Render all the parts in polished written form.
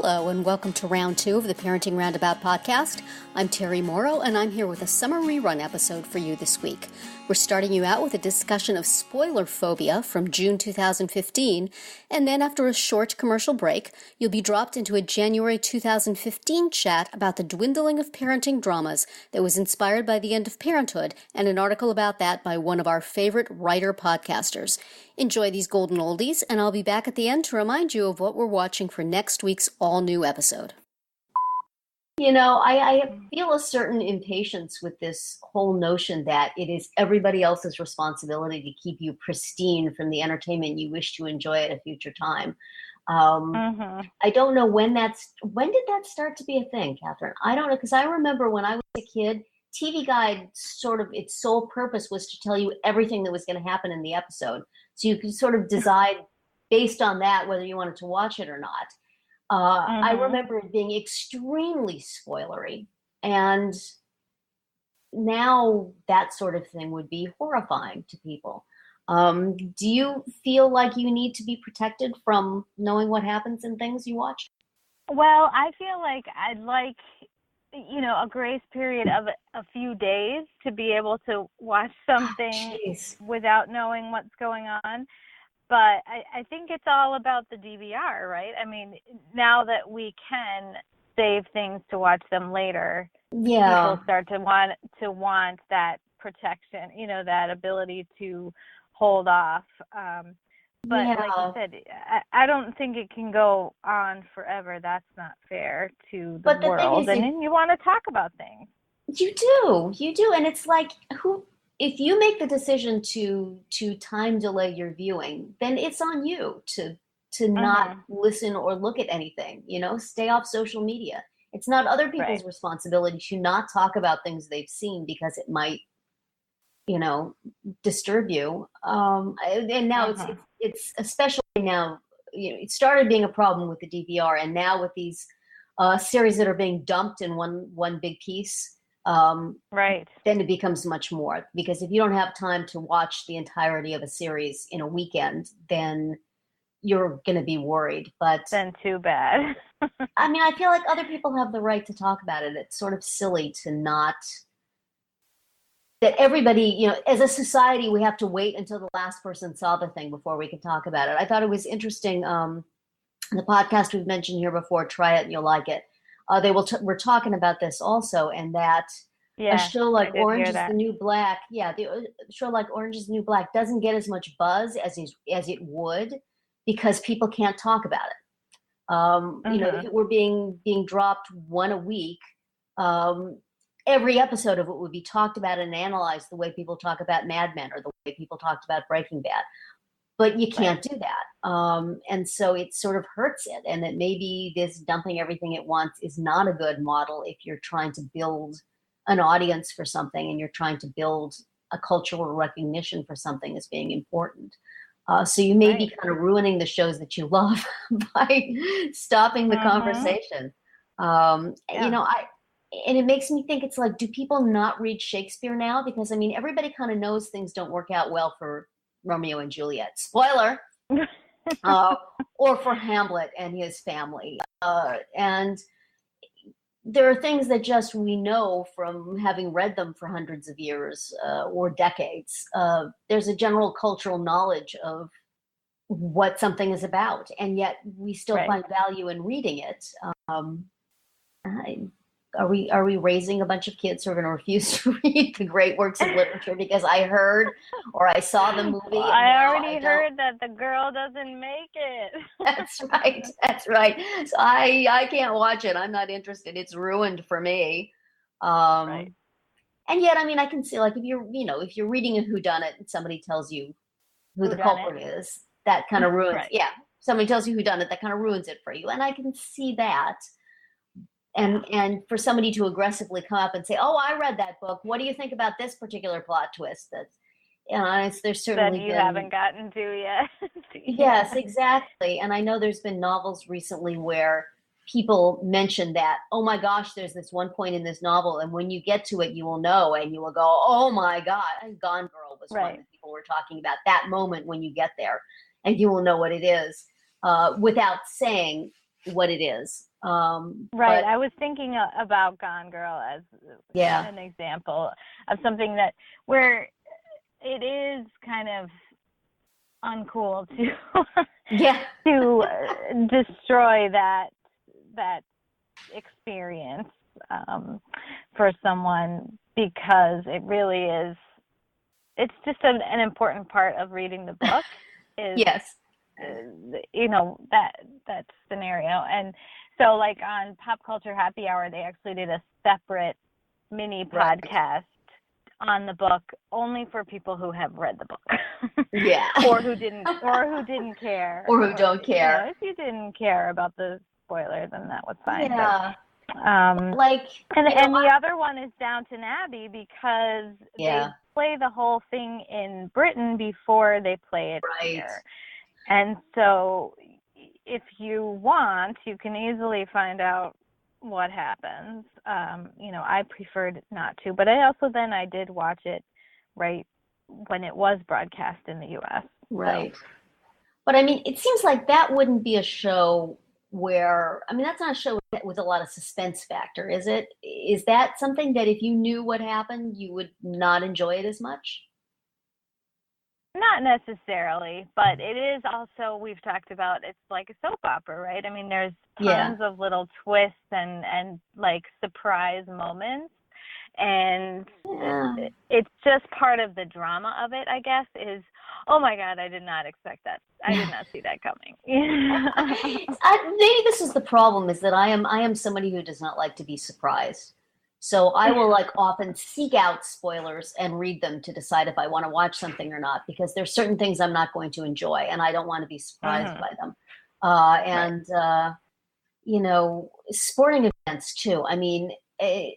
Hello and welcome to round 2 of the Parenting Roundabout podcast. I'm Terri Morrow and I'm here with a summer rerun episode for you this week. We're starting you out with a discussion of spoiler phobia from June 2015, and then after a short commercial break, you'll be dropped into a January 2015 chat about the dwindling of parenting dramas that was inspired by the end of parenthood, and an article about that by one of our favorite writer podcasters. Enjoy these golden oldies, and I'll be back at the end to remind you of what we're watching for next week's all-new episode. You know, I feel a certain impatience with this whole notion that it is everybody else's responsibility to keep you pristine from the entertainment you wish to enjoy at a future time. I don't know when did that start to be a thing, Catherine? I don't know, because I remember when I was a kid, TV Guide sort of its sole purpose was to tell you everything that was going to happen in the episode. So you could sort of decide based on that whether you wanted to watch it or not. I remember it being extremely spoilery, and now that sort of thing would be horrifying to people. Do you feel like you need to be protected from knowing what happens in things you watch? Well, I feel like I'd like, a grace period of a few days to be able to watch something without knowing what's going on. But I think it's all about the DVR, right? I mean, now that we can save things to watch them later, people start to want that protection, that ability to hold off. But like you said, I don't think it can go on forever. That's not fair to the world. And then you want to talk about things. You do. And it's like, if you make the decision to time delay your viewing, then it's on you to not listen or look at anything, stay off social media. It's not other people's responsibility to not talk about things they've seen because it might, disturb you. And now it's especially now, it started being a problem with the DVR, and now with these series that are being dumped in one big piece, then it becomes much more, because if you don't have time to watch the entirety of a series in a weekend, then you're going to be worried. But then too bad. I mean, I feel like other people have the right to talk about it. It's sort of silly to not, that everybody, as a society, we have to wait until the last person saw the thing before we can talk about it. I thought it was interesting. The podcast we've mentioned here before, Try It and You'll Like It. We're talking about this also, and that a show like Orange is the New Black, the show like Orange is the New Black doesn't get as much buzz as it would, because people can't talk about it. If it were being dropped one a week, every episode of it would be talked about and analyzed the way people talk about Mad Men or the way people talked about Breaking Bad. But you can't do that. And so it sort of hurts it. And that maybe this dumping everything at once is not a good model if you're trying to build an audience for something and you're trying to build a cultural recognition for something as being important. So you may be kind of ruining the shows that you love by stopping the conversation. And it makes me think, it's like, do people not read Shakespeare now? Because, I mean, everybody kind of knows things don't work out well for Romeo and Juliet, spoiler, or for Hamlet and his family. And there are things that just we know from having read them for hundreds of years or decades. There's a general cultural knowledge of what something is about, and yet we still find value in reading it. Are we raising a bunch of kids who are going to refuse to read the great works of literature because I heard or I saw the movie? I already heard that the girl doesn't make it. That's right. So I can't watch it. I'm not interested. It's ruined for me. And yet, I mean, I can see, like, if you're reading a whodunit and somebody tells you who the culprit is, that kind of ruins. Yeah, somebody tells you whodunit, that kind of ruins it for you, and I can see that. And for somebody to aggressively come up and say, "Oh, I read that book. What do you think about this particular plot twist?" There's certainly that you haven't gotten to yet. Yes, exactly. And I know there's been novels recently where people mention that, "Oh my gosh, there's this one point in this novel, and when you get to it, you will know, and you will go, oh my God." And Gone Girl was one that people were talking about, that moment when you get there, and you will know what it is, without saying what it is. Right. I was thinking about Gone Girl as an example of something that where it is kind of uncool to destroy that experience for someone, because it really is. It's just an important part of reading the book. Is that scenario. And so, like on Pop Culture Happy Hour, they actually did a separate mini podcast on the book only for people who have read the book. or who didn't care. Or who don't care. If you didn't care about the spoiler, then that was fine. Yeah. And the other one is Downton Abbey, because they play the whole thing in Britain before they play it here. And so if you want, you can easily find out what happens. I preferred not to, but I did watch it right when it was broadcast in the U.S. Right. So. But I mean, it seems like that wouldn't be a show where, I mean, that's not a show with a lot of suspense factor, is it? Is that something that if you knew what happened, you would not enjoy it as much? Not necessarily, but it is also, we've talked about, it's like a soap opera, right? I mean, there's tons of little twists and like surprise moments. And it's just part of the drama of it, I guess, is, oh my God, I did not expect that. I did not see that coming. Maybe this is the problem, is that I am somebody who does not like to be surprised. So I will often seek out spoilers and read them to decide if I want to watch something or not, because there's certain things I'm not going to enjoy and I don't want to be surprised by them. Sporting events too. I mean,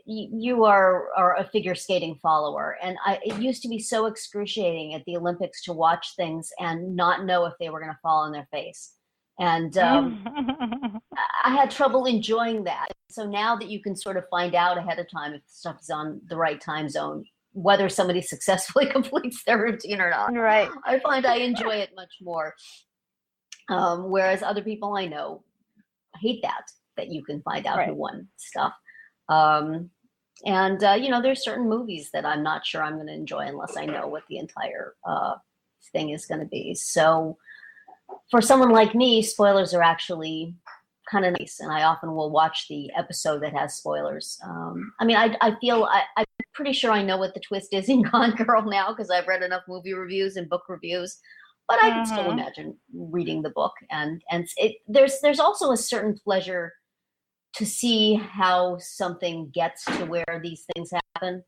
you are a figure skating follower, and it used to be so excruciating at the Olympics to watch things and not know if they were going to fall on their face. And I had trouble enjoying that. So now that you can sort of find out ahead of time if stuff is on the right time zone, whether somebody successfully completes their routine or not, I find I enjoy it much more. Whereas other people I know hate that you can find out who won stuff. There's certain movies that I'm not sure I'm going to enjoy unless I know what the entire thing is going to be. So for someone like me, spoilers are actually kind of nice, and I often will watch the episode that has spoilers. I feel I'm pretty sure I know what the twist is in Gone Girl now, because I've read enough movie reviews and book reviews, but I can still imagine reading the book. And there's also a certain pleasure to see how something gets to where these things happen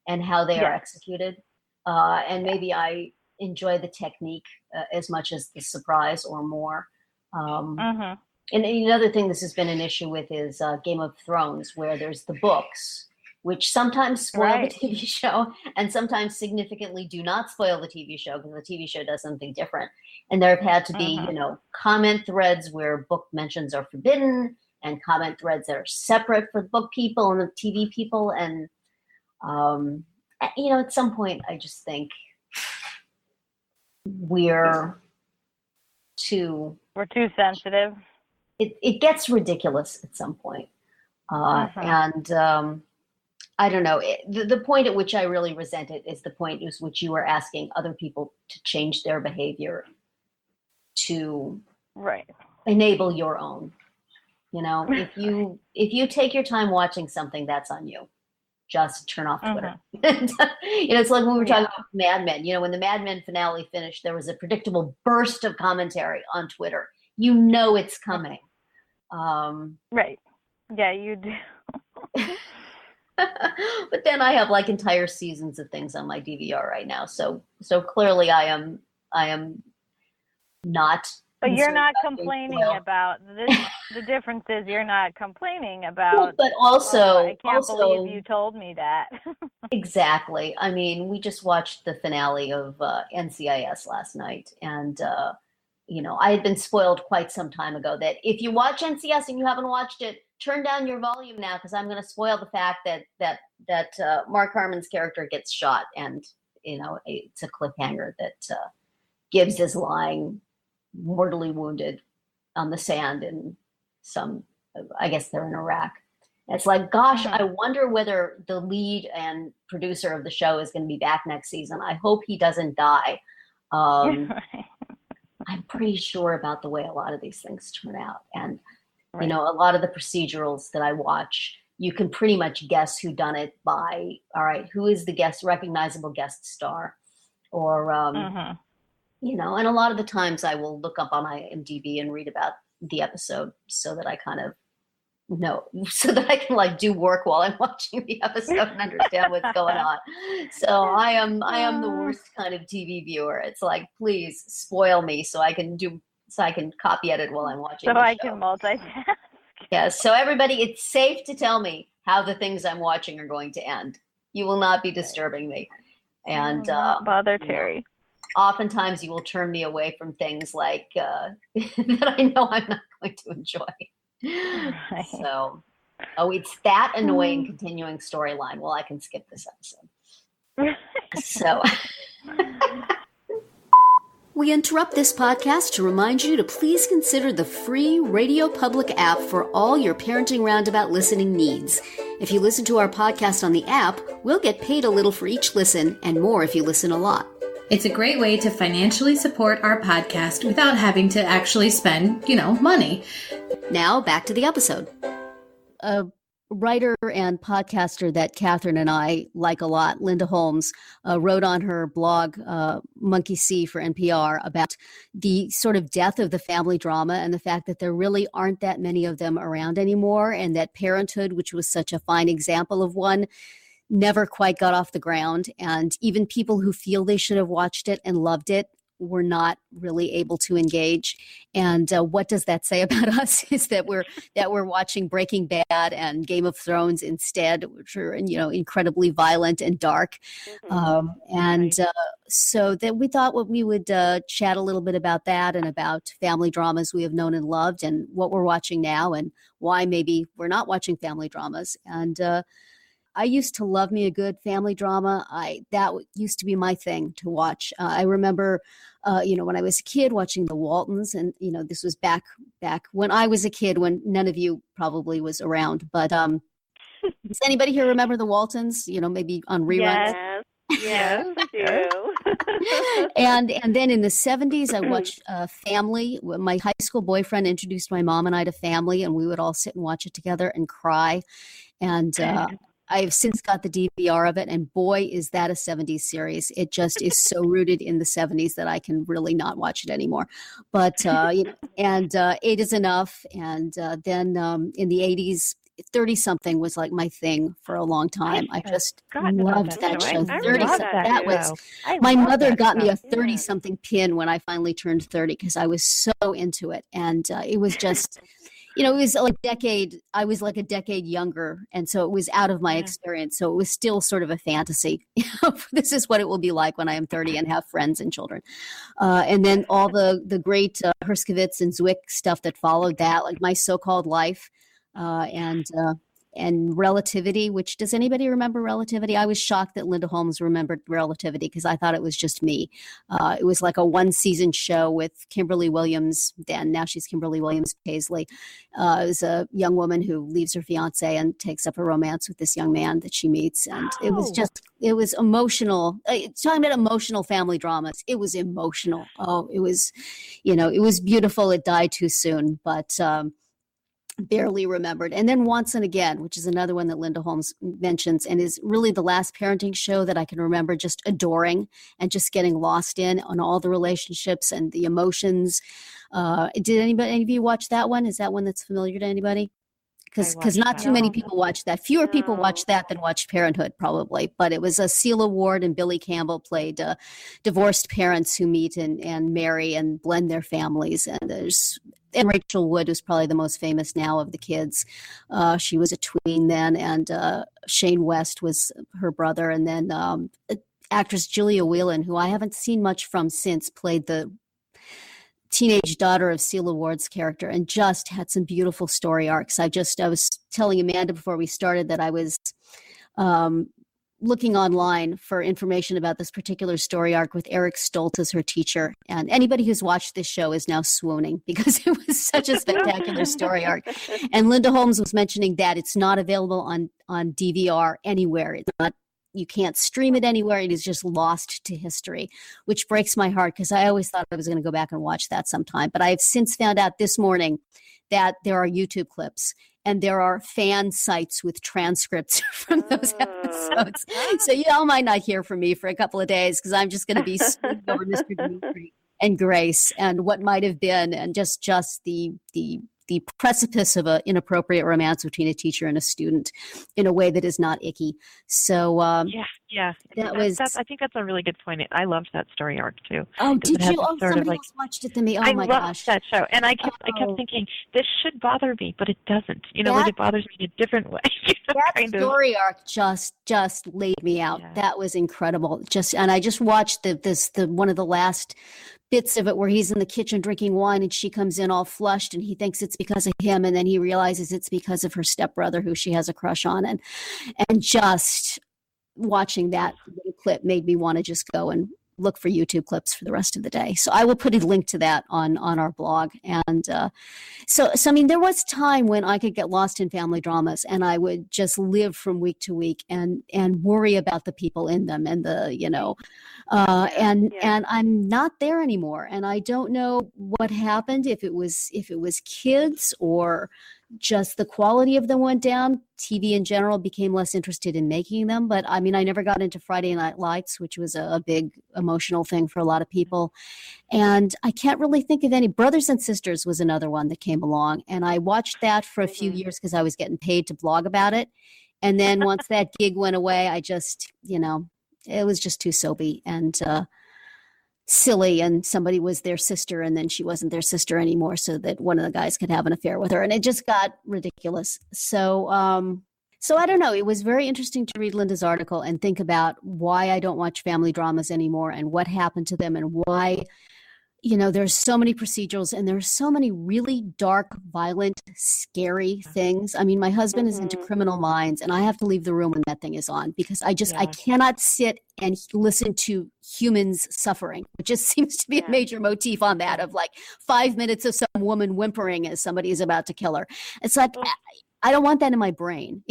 and how they are executed. And maybe I enjoy the technique as much as the surprise or more. And another thing this has been an issue with is Game of Thrones, where there's the books, which sometimes spoil the TV show and sometimes significantly do not spoil the TV show because the TV show does something different. And there have had to be, comment threads where book mentions are forbidden, and comment threads that are separate for the book people and the TV people. And, at some point, I just think we're too sensitive. It gets ridiculous at some point. And I don't know. The point at which I really resent it is the point at which you were asking other people to change their behavior to enable your own. If you take your time watching something, that's on you. Just turn off Twitter. It's like when we were talking about Mad Men. When the Mad Men finale finished, there was a predictable burst of commentary on Twitter. It's coming. Yeah, you do. But then I have like entire seasons of things on my DVR right now. So clearly I am not. But you're not complaining about this. The difference is you're not complaining about. But also, I can't believe you told me that. Exactly. I mean, we just watched the finale of NCIS last night, and I had been spoiled quite some time ago that if you watch NCIS and you haven't watched it, turn down your volume now, because I'm going to spoil the fact that Mark Harmon's character gets shot, and it's a cliffhanger that Gibbs is lying mortally wounded on the sand in some I guess they're in Iraq. It's like, gosh, I wonder whether the lead and producer of the show is going to be back next season. I hope he doesn't die. I'm pretty sure about the way a lot of these things turn out. And, you know, a lot of the procedurals that I watch, you can pretty much guess who done it by, all right, who is the recognizable guest star? Or, you know, and a lot of the times I will look up on IMDb and read about the episode so that I kind of so that I can like do work while I'm watching the episode and understand what's going on. So I am the worst kind of TV viewer. It's like, please spoil me so I can copy edit while I'm watching. So I can multitask. Yeah. So everybody, it's safe to tell me how the things I'm watching are going to end. You will not be disturbing me. And not bother Terri. Oftentimes you will turn me away from things like that I know I'm not going to enjoy. Right. So, it's that annoying continuing storyline. Well, I can skip this episode. So, we interrupt this podcast to remind you to please consider the free Radio Public app for all your Parenting Roundabout listening needs. If you listen to our podcast on the app, we'll get paid a little for each listen and more if you listen a lot. It's a great way to financially support our podcast without having to actually spend, money. Now, back to the episode. A writer and podcaster that Catherine and I like a lot, Linda Holmes, wrote on her blog, Monkey See for NPR, about the sort of death of the family drama and the fact that there really aren't that many of them around anymore, and that Parenthood, which was such a fine example of one, never quite got off the ground. And even people who feel they should have watched it and loved it were not really able to engage. And what does that say about us is that we're watching Breaking Bad and Game of Thrones instead, which are, incredibly violent and dark. So that we thought we would chat a little bit about that and about family dramas we have known and loved and what we're watching now and why maybe we're not watching family dramas. And I used to love me a good family drama. That used to be my thing to watch. I remember, when I was a kid watching The Waltons, and this was back when I was a kid, when none of you probably was around. But does anybody here remember The Waltons? Maybe on reruns. Yes, I do. and then in the 70s, I watched Family. My high school boyfriend introduced my mom and I to Family, and we would all sit and watch it together and cry. And I've since got the DVR of it, and boy, is that a 70s series. It just is so rooted in the 70s that I can really not watch it anymore. But, Eight is Enough. And then in the 80s, 30-something was like my thing for a long time. I just loved that show. 30-something. That was, my mother got me a 30-something pin when I finally turned 30 because I was so into it. And it was just... it was like I was like a decade younger. And so it was out of my experience. So it was still sort of a fantasy. This is what it will be like when I am 30 and have friends and children. And then all the great Herskovitz and Zwick stuff that followed that, like My So-Called Life and Relativity, which, does anybody remember Relativity? I was shocked that Linda Holmes remembered Relativity because I thought it was just me. It was like a one-season show with Kimberly Williams, then now she's Kimberly Williams Paisley. It was a young woman who leaves her fiance and takes up a romance with this young man that she meets. And it was emotional. Talking about emotional family dramas, it was emotional. Oh, it was, it was beautiful. It died too soon, but barely remembered. And then Once and Again, which is another one that Linda Holmes mentions and is really the last parenting show that I can remember just adoring and just getting lost in on all the relationships and the emotions. Did any of you watch that one? Is that one that's familiar to anybody? Because not too many people watch that. Fewer people watch that than watch Parenthood, probably. But it was a Cela Ward and Billy Campbell played divorced parents who meet and marry and blend their families. And Rachel Wood was probably the most famous now of the kids. She was a tween then, and Shane West was her brother. And then actress Julia Whelan, who I haven't seen much from since, played the teenage daughter of Cela Ward's character and just had some beautiful story arcs. I was telling Amanda before we started that I was looking online for information about this particular story arc with Eric Stoltz as her teacher. And anybody who's watched this show is now swooning because it was such a spectacular story arc. And Linda Holmes was mentioning that it's not available on DVR anywhere. It's not, you can't stream it anywhere. It is just lost to history, which breaks my heart because I always thought I was going to go back and watch that sometime. But I've since found out this morning that there are YouTube clips and there are fan sites with transcripts from those episodes. So y'all might not hear from me for a couple of days because I'm just going to be speaking over Mr. Dimitri and Grace and what might have been, and just the precipice of an inappropriate romance between a teacher and a student in a way that is not icky. So yeah, I think that's a really good point. I loved that story arc too. Oh, did you? Oh, somebody else watched it than me. Oh my gosh, I loved that show, and I kept thinking this should bother me, but it doesn't. Like it bothers me in a different way. That story arc just laid me out. Yeah. That was incredible. And I just watched the one of the last bits of it where he's in the kitchen drinking wine and she comes in all flushed and he thinks it's because of him, and then he realizes it's because of her stepbrother who she has a crush on, and just watching that clip made me want to just go and look for YouTube clips for the rest of the day. So I will put a link to that on our blog. And so I mean, there was time when I could get lost in family dramas and I would just live from week to week and worry about the people in them and and I'm not there anymore. And I don't know what happened, if it was kids or just the quality of them went down. TV in general became less interested in making them. But I mean, I never got into Friday Night Lights, which was a big emotional thing for a lot of people. And I can't really think of any. Brothers and Sisters was another one that came along. And I watched that for a few years because I was getting paid to blog about it. And then once that gig went away, I just, it was just too soapy and silly, and somebody was their sister and then she wasn't their sister anymore so that one of the guys could have an affair with her, and it just got ridiculous. So I don't know, it was very interesting to read Linda's article and think about why I don't watch family dramas anymore and what happened to them and why there's so many procedurals and there's so many really dark, violent, scary things. I mean, my husband is into Criminal Minds and I have to leave the room when that thing is on because I cannot sit and listen to humans suffering. It just seems to be a major motif on that of like 5 minutes of some woman whimpering as somebody is about to kill her. It's like, I don't want that in my brain.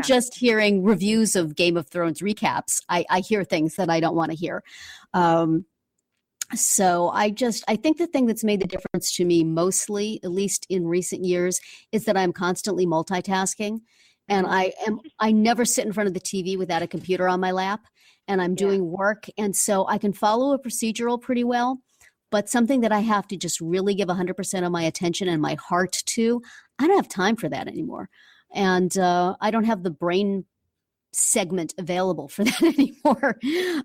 Just hearing reviews of Game of Thrones recaps, I hear things that I don't want to hear. So I think the thing that's made the difference to me mostly, at least in recent years, is that I'm constantly multitasking. And I never sit in front of the TV without a computer on my lap, and I'm doing work. And so I can follow a procedural pretty well, but something that I have to just really give 100% of my attention and my heart to, I don't have time for that anymore. And I don't have the brain segment available for that anymore.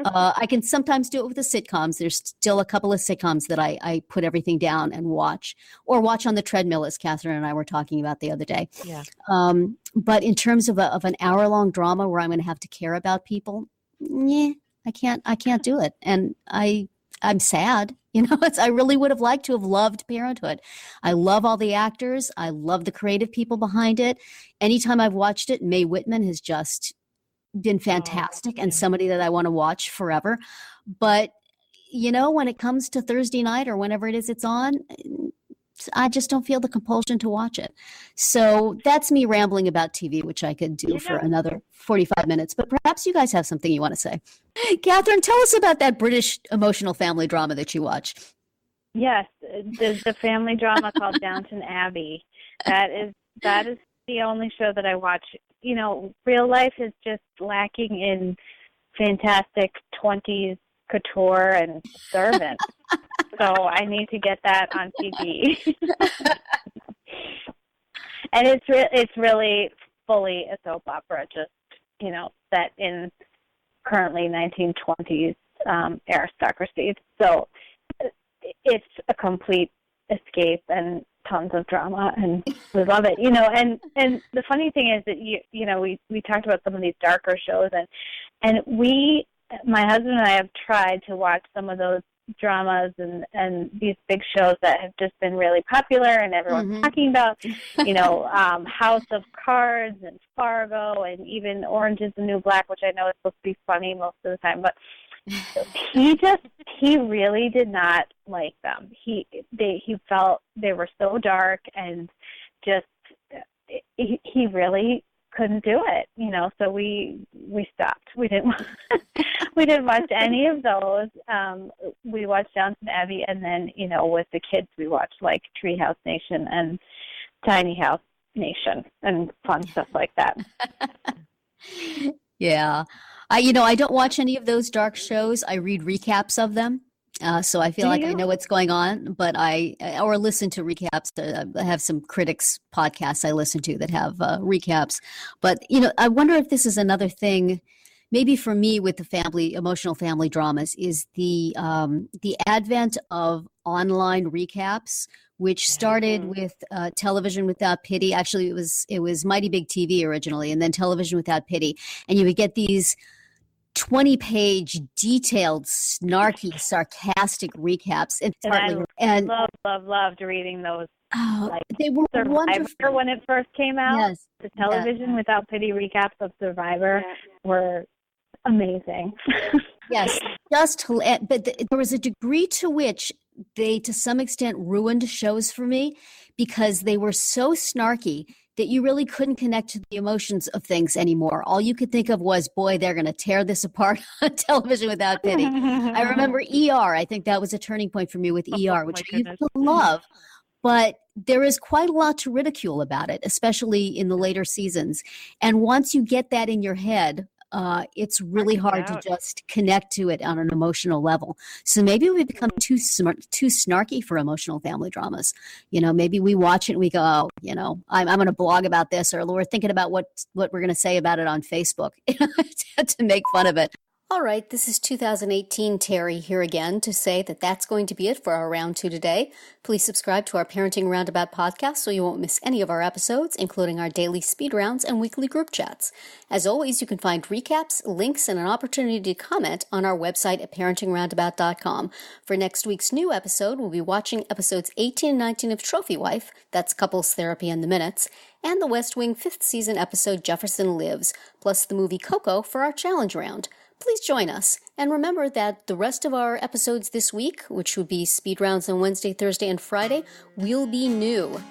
I can sometimes do it with the sitcoms. There's still a couple of sitcoms that I put everything down and watch on the treadmill, as Catherine and I were talking about the other day. Yeah. But in terms of an hour-long drama where I'm going to have to care about people, I can't do it. And I'm sad. I really would have liked to have loved Parenthood. I love all the actors. I love the creative people behind it. Anytime I've watched it, Mae Whitman has just been fantastic and somebody that I want to watch forever. But, when it comes to Thursday night or whenever it is it's on, I just don't feel the compulsion to watch it. So that's me rambling about TV, which I could do for another 45 minutes. But perhaps you guys have something you want to say. Catherine, tell us about that British emotional family drama that you watch. Yes, the family drama called Downton Abbey. That is the only show that I watch. Real life is just lacking in fantastic 20s couture and servant. So I need to get that on TV. And it's really fully a soap opera, just, set in currently 1920s aristocracy. So it's a complete escape and tons of drama, and we love it. And the funny thing is that we talked about some of these darker shows, and my husband and I have tried to watch some of those dramas and these big shows that have just been really popular and everyone's talking about, House of Cards and Fargo and even Orange is the New Black, which I know is supposed to be funny most of the time, but he really did not like them. He felt they were so dark and just he really couldn't do it, so we stopped. We didn't watch any of those. We watched Downton Abbey, and then with the kids we watched like Treehouse Nation and Tiny House Nation and fun stuff like that. Yeah. I don't watch any of those dark shows. I read recaps of them. So I feel like I know what's going on, but or listen to recaps. I have some critics podcasts I listen to that have recaps. But, I wonder if this is another thing, maybe for me with the emotional family dramas, is the advent of online recaps, which started with Television Without Pity. Actually, it was Mighty Big TV originally, and then Television Without Pity. And you would get these 20-page, detailed, snarky, sarcastic recaps. And I loved reading those. Oh, they were wonderful when it first came out. Yes, the Television Without Pity recaps of Survivor were amazing. Yes, but there was a degree to which they, to some extent, ruined shows for me because they were so snarky that you really couldn't connect to the emotions of things anymore. All you could think of was, boy, they're going to tear this apart on Television Without Pity. I remember ER. I think that was a turning point for me with ER, which I used to love. But there is quite a lot to ridicule about it, especially in the later seasons. And once you get that in your head, it's really hard to just connect to it on an emotional level. So maybe we become too snarky for emotional family dramas. Maybe we watch it and we go, I'm going to blog about this, or we're thinking about what we're going to say about it on Facebook to make fun of it. All right, this is 2018 Terri here again to say that that's going to be it for our round 2 today. Please subscribe to our Parenting Roundabout podcast so you won't miss any of our episodes, including our daily speed rounds and weekly group chats. As always, you can find recaps, links, and an opportunity to comment on our website at parentingroundabout.com. For next week's new episode, we'll be watching episodes 18 and 19 of Trophy Wife, that's Couples Therapy in the Minutes, and the West Wing 5th season episode Jefferson Lives, plus the movie Coco for our challenge round. Please join us. And remember that the rest of our episodes this week, which would be speed rounds on Wednesday, Thursday, and Friday, will be new.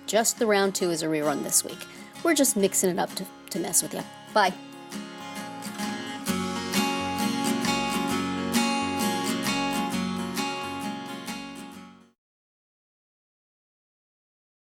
Just the round 2 is a rerun this week. We're just mixing it up to mess with you. Bye.